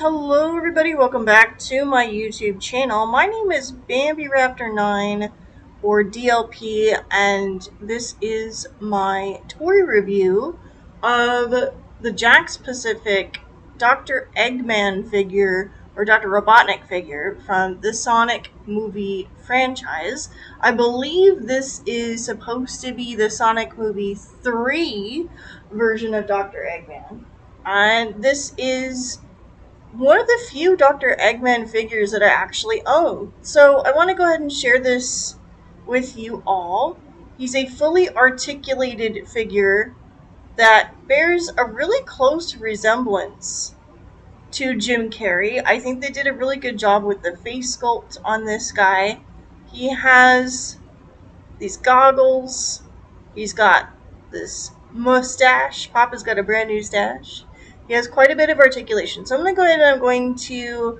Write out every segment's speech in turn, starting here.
Hello everybody, welcome back to my YouTube channel. My name is Bambi Raptor 9 or DLP, and this is my toy review of the Jakks Pacific Dr. Eggman figure, or Dr. Robotnik figure, from the Sonic movie franchise. I believe this is supposed to be the Sonic movie 3 version of Dr. Eggman. And this is one of the few Dr. Eggman figures that I actually own. So I want to go ahead and share this with you all. He's a fully articulated figure that bears a really close resemblance to Jim Carrey. I think they did a really good job with the face sculpt on this guy. He has these goggles. He's got this mustache. Papa's got a brand new stash. He has quite a bit of articulation. So I'm going to go ahead and I'm going to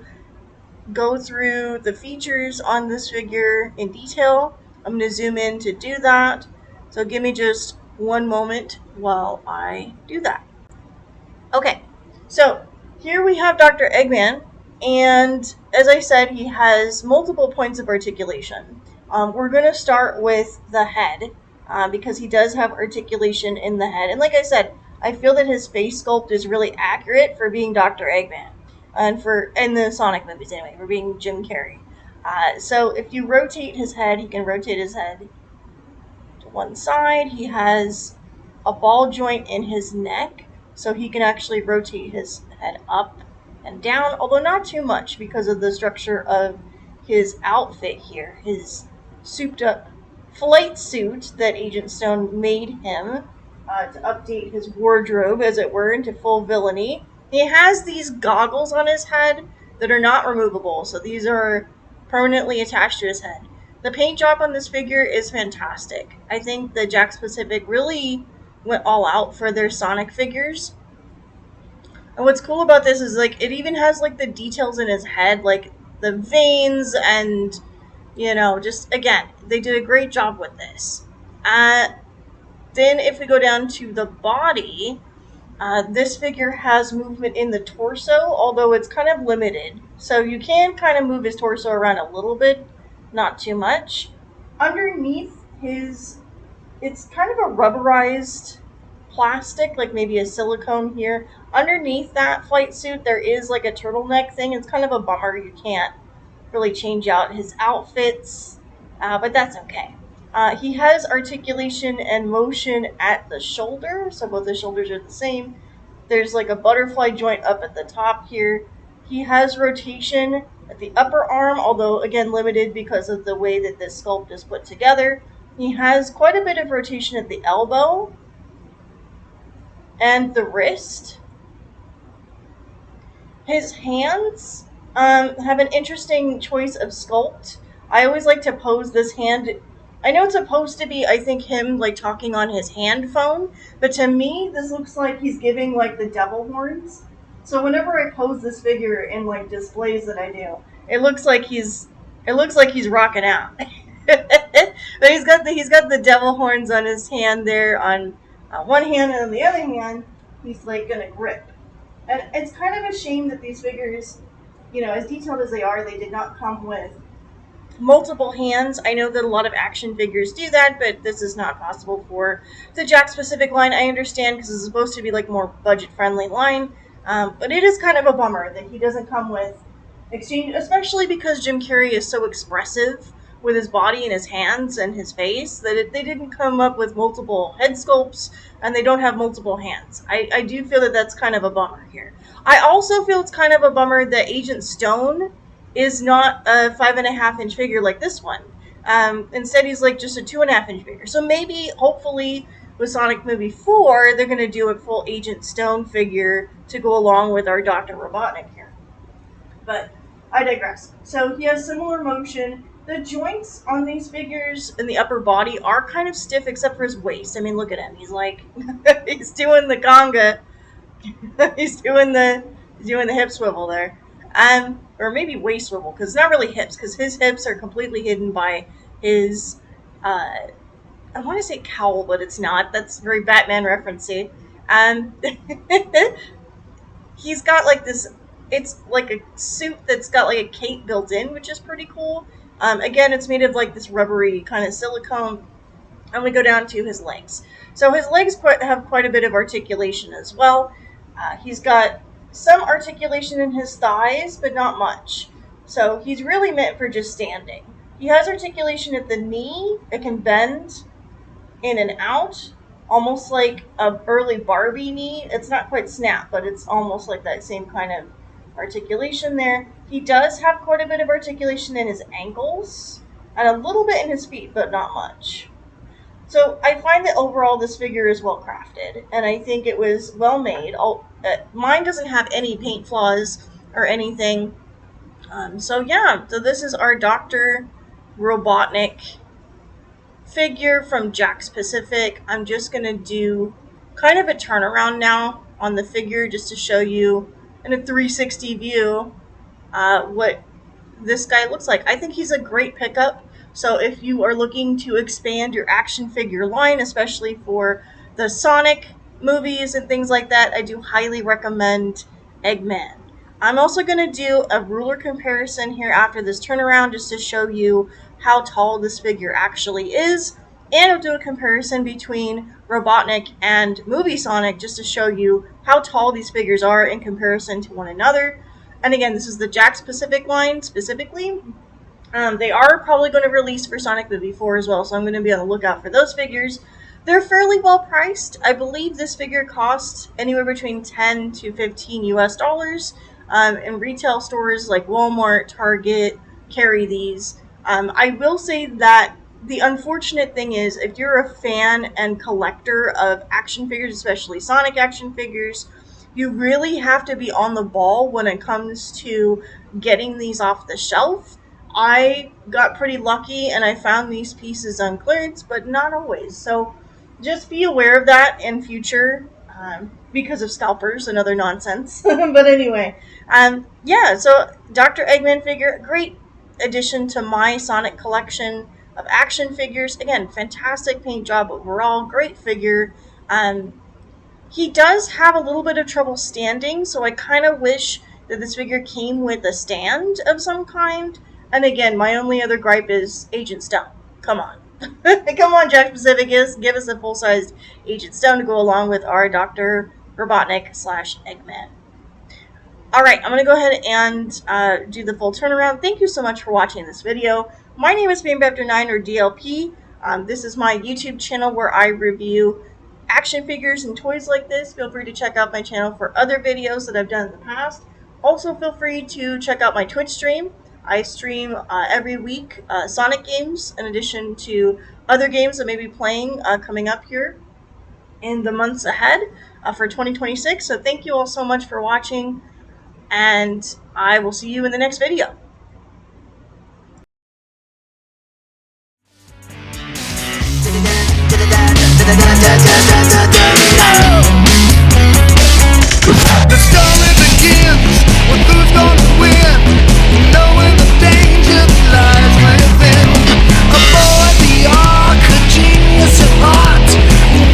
go through the features on this figure in detail. I'm going to zoom in to do that. So give me just one moment while I do that. Okay, so here we have Dr. Eggman, and as I said, he has multiple points of articulation. We're going to start with the head, because he does have articulation in the head. And like I said, I feel that his face sculpt is really accurate for being Dr. Eggman, and in the Sonic movies anyway, for being Jim Carrey. So if you rotate his head, he can rotate his head to one side. He has a ball joint in his neck, so he can actually rotate his head up and down, although not too much because of the structure of his outfit here. His souped up flight suit that Agent Stone made him to update his wardrobe, as it were, into full villainy. He has these goggles on his head that are not removable, so these are permanently attached to his head. The paint job on this figure is fantastic. I think the Jakks Pacific really went all out for their Sonic figures. And what's cool about this is, like, it even has, like, the details in his head, like the veins, and, you know, just, again, they did a great job with this. Then if we go down to the body, this figure has movement in the torso, although it's kind of limited. So you can kind of move his torso around a little bit, not too much. Underneath it's kind of a rubberized plastic, like maybe a silicone here. Underneath that flight suit, there is like a turtleneck thing. It's kind of a bummer. You can't really change out his outfits, but that's okay. He has articulation and motion at the shoulder, so both the shoulders are the same. There's like a butterfly joint up at the top here. He has rotation at the upper arm, although again limited because of the way that this sculpt is put together. He has quite a bit of rotation at the elbow and the wrist. His hands have an interesting choice of sculpt. I always like to pose this hand. I know it's supposed to be, I think, him like talking on his hand phone, but to me, this looks like he's giving like the devil horns. So whenever I pose this figure in like displays that I do, it looks like he's rocking out. But he's got the devil horns on his hand there on one hand, and on the other hand, he's like gonna grip. And it's kind of a shame that these figures, you know, as detailed as they are, they did not come with multiple hands. I know that a lot of action figures do that, but this is not possible for the Jakks Pacific line. I understand, because it's supposed to be like more budget-friendly line, but it is kind of a bummer that he doesn't come with exchange, especially because Jim Carrey is so expressive with his body and his hands and his face that they didn't come up with multiple head sculpts, and they don't have multiple hands. I do feel that that's kind of a bummer here. I also feel it's kind of a bummer that Agent Stone is not a 5.5-inch figure like this one. Instead, he's like just a 2.5-inch figure. So maybe, hopefully, with Sonic Movie 4, they're going to do a full Agent Stone figure to go along with our Dr. Robotnik here. But I digress. So he has similar motion. The joints on these figures in the upper body are kind of stiff, except for his waist. I mean, look at him. He's like, he's doing the conga. he's doing the hip swivel there. Or maybe waist swivel, because it's not really hips, because his hips are completely hidden by his I want to say cowl, but it's not. That's very Batman referencey. And he's got like this. It's like a suit that's got like a cape built in, which is pretty cool. Again, it's made of like this rubbery kind of silicone. And we go down to his legs. So his legs have quite a bit of articulation as well. He's got some articulation in his thighs, but not much. So he's really meant for just standing. He has articulation at the knee. It can bend in and out, almost like a early Barbie knee. It's not quite snap, but it's almost like that same kind of articulation there. He does have quite a bit of articulation in his ankles and a little bit in his feet, but not much. So I find that overall this figure is well crafted, and I think it was well made. Mine doesn't have any paint flaws or anything. So yeah, so this is our Dr. Robotnik figure from Jakks Pacific. I'm just going to do kind of a turnaround now on the figure just to show you in a 360 view what this guy looks like. I think he's a great pickup. So if you are looking to expand your action figure line, especially for the Sonic movies and things like that, I do highly recommend EGGMAN. I'm also going to do a ruler comparison here after this turnaround just to show you how tall this figure actually is. And I'll do a comparison between Robotnik and Movie Sonic just to show you how tall these figures are in comparison to one another. And again, this is the Jakks Pacific line specifically. They are probably going to release for Sonic Movie 4 as well, so I'm going to be on the lookout for those figures. They're fairly well priced. I believe this figure costs anywhere between 10 to 15 US dollars. In retail stores like Walmart, Target carry these. I will say that the unfortunate thing is if you're a fan and collector of action figures, especially Sonic action figures, you really have to be on the ball when it comes to getting these off the shelf. I got pretty lucky and I found these pieces on clearance, but not always. So just be aware of that in future because of scalpers and other nonsense. But anyway, yeah, so Dr. Eggman figure, great addition to my Sonic collection of action figures. Again, fantastic paint job overall, great figure. He does have a little bit of trouble standing, so I kind of wish that this figure came with a stand of some kind. And again, my only other gripe is Agent Stone. Come on. Come on, Jakks Pacific, give us a full-sized Agent Stone to go along with our Dr. Robotnik / Eggman. Alright, I'm going to go ahead and do the full turnaround. Thank you so much for watching this video. My name is BambiRaptor9 or DLP. This is my YouTube channel where I review action figures and toys like this. Feel free to check out my channel for other videos that I've done in the past. Also, feel free to check out my Twitch stream. I stream every week Sonic games in addition to other games that may be playing coming up here in the months ahead for 2026. So thank you all so much for watching, and I will see you in the next video. The story begins with who's gonna win, knowing the danger that lies within. A boy at the ark, a genius at heart,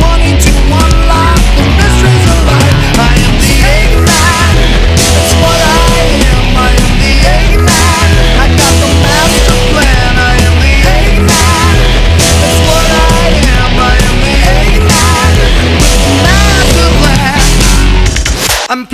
wanting to unlock the mysteries of life. I am the Eggman, that's what I am. I am the Eggman, I got the master plan. I am the Eggman, that's what I am. I am the Eggman, with the master plan. I'm